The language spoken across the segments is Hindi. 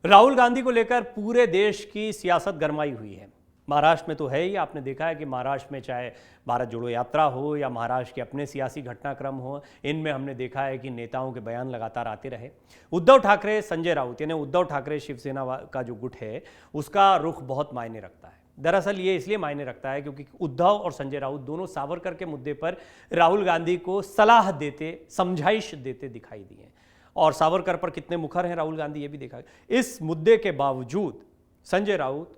राहुल गांधी को लेकर पूरे देश की सियासत गरमाई हुई है। महाराष्ट्र में तो है ही, आपने देखा है कि महाराष्ट्र में चाहे भारत जोड़ो यात्रा हो या महाराष्ट्र के अपने सियासी घटनाक्रम हो, इनमें हमने देखा है कि नेताओं के बयान लगातार आते रहे। उद्धव ठाकरे, संजय राउत यानी उद्धव ठाकरे शिवसेना का जो गुट है, उसका रुख बहुत मायने रखता है। दरअसल ये इसलिए मायने रखता है क्योंकि उद्धव और संजय राउत दोनों सावरकर के मुद्दे पर राहुल गांधी को सलाह देते, समझाइश देते दिखाई दिए और सावरकर पर कितने मुखर हैं राहुल गांधी, ये भी देखा। इस मुद्दे के बावजूद संजय राउत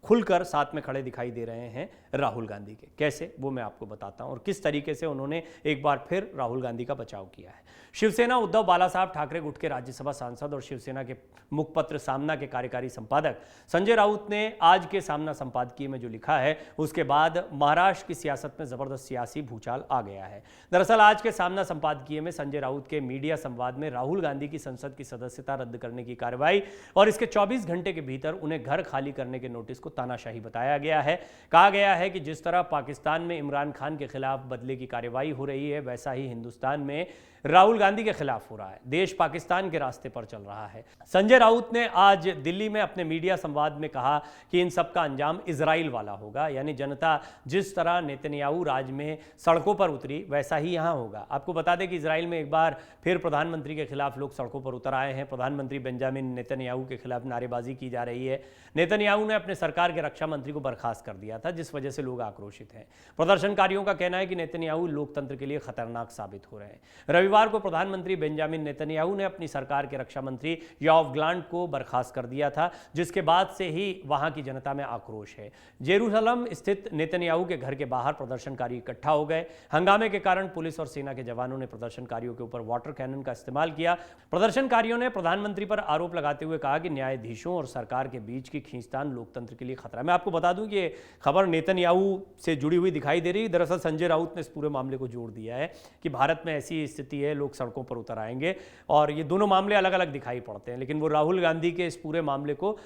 खुलकर साथ में खड़े दिखाई दे रहे हैं राहुल गांधी के। कैसे, वो मैं आपको बताता हूं और किस तरीके से उन्होंने एक बार फिर राहुल गांधी का बचाव किया है। शिवसेना उद्धव बालासाहब ठाकरे गुट के राज्यसभा सांसद और शिवसेना के मुखपत्र सामना के कार्यकारी संपादक संजय राउत ने आज के सामना संपादकीय में जो लिखा है, उसके बाद महाराष्ट्र की सियासत में जबरदस्त सियासी भूचाल आ गया है। दरअसल आज के सामना संपादकीय में संजय राउत के मीडिया संवाद में राहुल गांधी की संसद की सदस्यता रद्द करने की कार्रवाई और इसके 24 घंटे के भीतर उन्हें घर खाली करने के नोटिस को तानाशाही बताया गया है। कहा गया है कि जिस तरह पाकिस्तान में इमरान खान के खिलाफ बदले की कार्रवाई हो रही है, वैसा ही हिंदुस्तान में राहुल गांधी के खिलाफ हो रहा है। देश पाकिस्तान के रास्ते पर चल रहा है। संजय राउत ने आज दिल्ली में अपने मीडिया संवाद में कहा कि इन सब का अंजाम इजराइल वाला होगा, यानी जनता जिस तरह नेतन्याहू राज में सड़कों पर उतरी, वैसा ही यहां होगा। आपको बता दें कि इजराइल में एक बार फिर प्रधानमंत्री के खिलाफ लोग सड़कों पर उतर आए हैं। प्रधानमंत्री बेंजामिन नेतन्याहू के खिलाफ नारेबाजी की जा रही है। नेतन्याहू ने अपने सरकार के रक्षा मंत्री को बर्खास्त कर दिया था, जिस वजह से लोग आक्रोशित हैं। प्रदर्शनकारियों का कहना है कि नेतन्याहू लोकतंत्र के लिए खतरनाक साबित हो रहे हैं। रविवार को प्रधानमंत्री बेंजामिन नेतन्याहू ने अपनी सरकार के रक्षा मंत्री योआव ग्लांट को बर्खास्त कर दिया था, जिसके बाद से ही वहां की जनता में आक्रोश है। जेरूसलम स्थित नेतन्याहू के घर के बाहर प्रदर्शनकारी इकट्ठा हो गए। हंगामे के कारण पुलिस और सेना के जवानों ने प्रदर्शनकारियों के ऊपर वाटर कैनन का इस्तेमाल किया। प्रदर्शनकारियों ने प्रधानमंत्री पर आरोप लगाते हुए कहा कि न्यायाधीशों और सरकार के बीच की खींचतान लोकतंत्र के लिए खतरा। मैं आपको बता दूं कि ये खबर नेतन्याहू से जुड़ी हुई दिखाई दे रही। दरअसल संजय राउत ने इस पूरे मामले को जोड़ दिया है कि भारत में ऐसी स्थिति है, लोग सड़कों पर उतर आएंगे, और ये दोनों मामले अलग अलग दिखाई पड़ते हैं, लेकिन वो राहुल गांधी के इस पूरे मामले को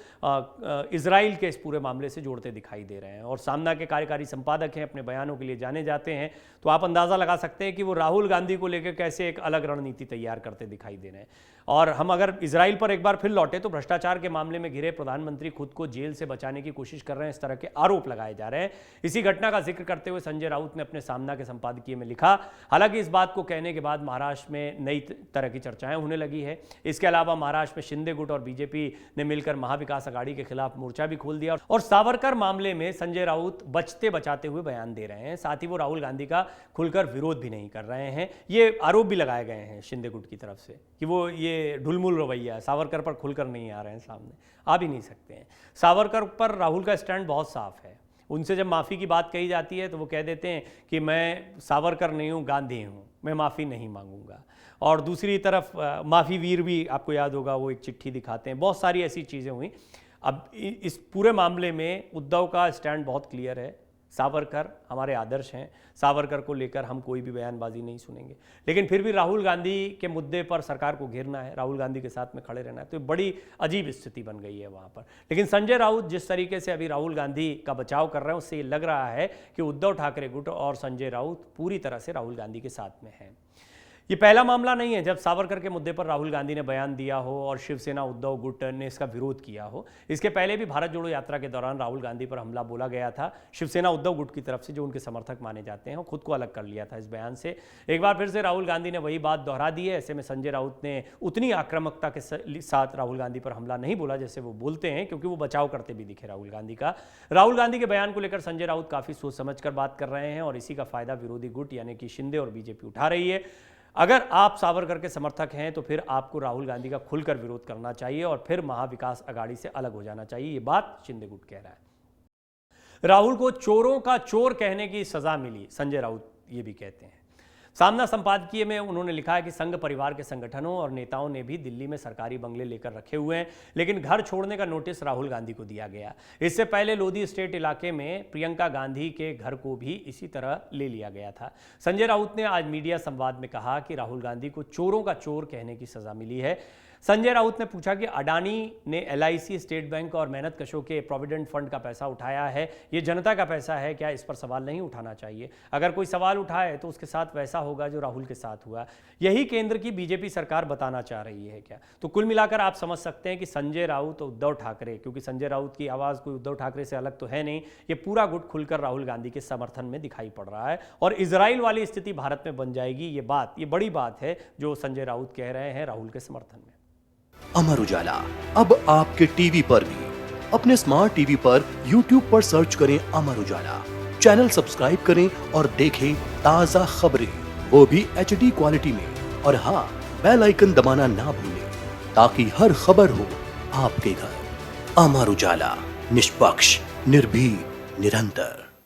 इजराइल के इस पूरे मामले से जोड़ते दिखाई दे रहे हैं। और सामना के कार्यकारी संपादक हैं, अपने बयानों के लिए जाने जाते हैं, तो आप अंदाजा लगा सकते हैं कि वो राहुल गांधी को लेकर कैसे एक अलग रणनीति तैयार करते दिखाई दे रहे हैं। और हम अगर इजराइल पर एक बार फिर लौटे तो भ्रष्टाचार के मामले में घिरे प्रधानमंत्री खुद को जेल से बचाने की कोशिश कर रहे हैं, इस तरह के आरोप लगाए जा रहे हैं। इसी घटना का जिक्र करते हुए संजय राउत ने अपने सामना के संपादकीय में लिखा, हालांकि इस बात को कहने के बाद महाराष्ट्र में नई तरह की चर्चाएं होने लगी है। इसके अलावा महाराष्ट्र में शिंदे गुट और बीजेपी ने मिलकर महाविकास आघाड़ी के खिलाफ मोर्चा भी खोल दिया और सावरकर मामले में संजय राउत बचते बचाते हुए बयान दे रहे हैं। साथ ही वो राहुल गांधी का खुलकर विरोध भी नहीं कर रहे हैं। ये आरोप भी लगाए गए हैं शिंदे गुट की तरफ से कि वो ये ढुलमुल रवैया है, सावरकर पर खुलकर नहीं आ रहे हैं, सामने आ भी नहीं सकते हैं। सावरकर पर राहुल का स्टैंड बहुत साफ है। उनसे जब माफ़ी की बात कही जाती है तो वो कह देते हैं कि मैं सावरकर नहीं हूँ, गांधी हूँ, मैं माफ़ी नहीं मांगूंगा। और दूसरी तरफ माफ़ी वीर भी आपको याद होगा, वो एक चिट्ठी दिखाते हैं। बहुत सारी ऐसी चीज़ें हुई। अब इस पूरे मामले में उद्धव का स्टैंड बहुत क्लियर है, सावरकर हमारे आदर्श हैं, सावरकर को लेकर हम कोई भी बयानबाजी नहीं सुनेंगे। लेकिन फिर भी राहुल गांधी के मुद्दे पर सरकार को घेरना है, राहुल गांधी के साथ में खड़े रहना है, तो बड़ी अजीब स्थिति बन गई है वहाँ पर। लेकिन संजय राउत जिस तरीके से अभी राहुल गांधी का बचाव कर रहे हैं, उससे ये लग रहा है कि उद्धव ठाकरे गुट और संजय राउत पूरी तरह से राहुल गांधी के साथ में हैं। ये पहला मामला नहीं है जब सावरकर के मुद्दे पर राहुल गांधी ने बयान दिया हो और शिवसेना उद्धव गुट ने इसका विरोध किया हो। इसके पहले भी भारत जोड़ो यात्रा के दौरान राहुल गांधी पर हमला बोला गया था शिवसेना उद्धव गुट की तरफ से, जो उनके समर्थक माने जाते हैं, और खुद को अलग कर लिया था इस बयान से। एक बार फिर से राहुल गांधी ने वही बात दोहरा दी है। ऐसे में संजय राउत ने उतनी आक्रामकता के साथ राहुल गांधी पर हमला नहीं बोला जैसे वो बोलते हैं, क्योंकि वो बचाव करते भी दिखे राहुल गांधी का। राहुल गांधी के बयान को लेकर संजय राउत काफी सोच समझ कर बात कर रहे हैं और इसी का फायदा विरोधी गुट यानी कि शिंदे और बीजेपी उठा रही है। अगर आप सावरकर के समर्थक हैं तो फिर आपको राहुल गांधी का खुलकर विरोध करना चाहिए और फिर महाविकास आघाड़ी से अलग हो जाना चाहिए। ये बात शिंदे गुट कह रहा है। राहुल को चोरों का चोर कहने की सजा मिली, संजय राउत ये भी कहते हैं। सामना संपादकीय में उन्होंने लिखा है कि संघ परिवार के संगठनों और नेताओं ने भी दिल्ली में सरकारी बंगले लेकर रखे हुए हैं, लेकिन घर छोड़ने का नोटिस राहुल गांधी को दिया गया। इससे पहले लोधी स्टेट इलाके में प्रियंका गांधी के घर को भी इसी तरह ले लिया गया था। संजय राउत ने आज मीडिया संवाद में कहा कि राहुल गांधी को चोरों का चोर कहने की सजा मिली है। संजय राउत ने पूछा कि अडानी ने LIC, स्टेट बैंक और मेहनतकशों के प्रोविडेंट फंड का पैसा उठाया है, ये जनता का पैसा है, क्या इस पर सवाल नहीं उठाना चाहिए? अगर कोई सवाल उठाए तो उसके साथ वैसा होगा जो राहुल के साथ हुआ। यही केंद्र की बीजेपी सरकार बताना चाह रही है क्या? तो कुल मिलाकर आप समझ सकते हैं कि संजय राउत और उद्धव ठाकरे, क्योंकि संजय राउत की आवाज़ कोई उद्धव ठाकरे से अलग तो है नहीं, ये पूरा गुट खुलकर राहुल गांधी के समर्थन में दिखाई पड़ रहा है। और इजराइल वाली स्थिति भारत में बन जाएगी, ये बड़ी बात है जो संजय राउत कह रहे हैं राहुल के समर्थन में। अमर उजाला अब आपके टीवी पर भी। अपने स्मार्ट टीवी पर YouTube पर सर्च करें अमर उजाला, चैनल सब्सक्राइब करें और देखें ताजा खबरें, वो भी HD क्वालिटी में। और हाँ, बेल आइकन दबाना ना भूलें ताकि हर खबर हो आपके घर। अमर उजाला, निष्पक्ष, निर्भीक, निरंतर।